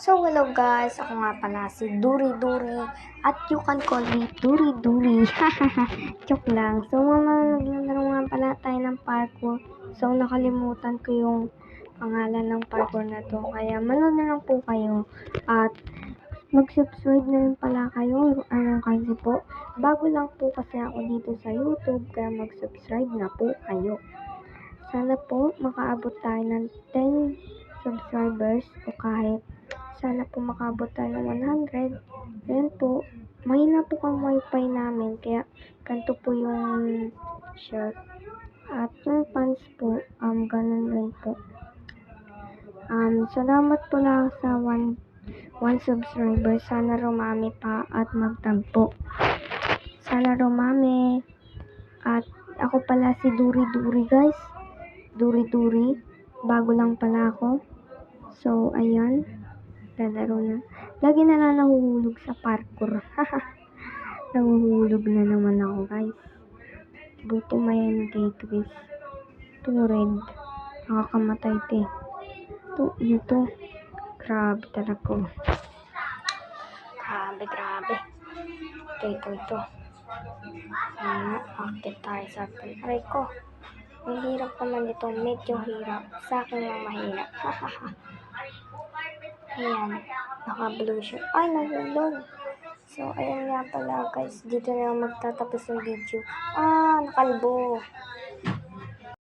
So, hello guys! Ako nga pala si Duri Duri at you can call me Duri Duri. Joke lang. So, naglalaro nga pala tayo ng parkour. So, nakalimutan ko yung pangalan ng parkour na to. Kaya, manood na lang po kayo. At, mag-subscribe na rin pala kayo. Kasi po, bago lang po kasi ako dito sa YouTube. Kaya mag-subscribe na po kayo. Sana po makaabot tayo ng 10 subscribers o kahit sana po makaabot tayo ng 100. Ayan po, mahina po ang wifi namin kaya ganito po yung share. At yung fans po, ganun rin po. Salamat po lang sa 1 subscriber. Sana rumami pa at magtagpo. Sana rumami. At ako pala si Duri Duri guys. Duri Duri. Bago lang pala ako. So, ayan. Lalaro na. Lagi na lang nahuhulog sa parkour. Nahuhulog na naman ako guys. Buto mayan gateway. Ito red. Nakakamatay te. Ito. Grabe talaga. Grabe. Ito. Active tayo sa aray ko. Ang hirap naman ito. Medyo hirap. Sa akin lang mahirap. Ayan. Naka-blue siya. Ay, nalulog. So, ayan nga pala guys. Dito na lang magtatapos ng video. Nakalbo.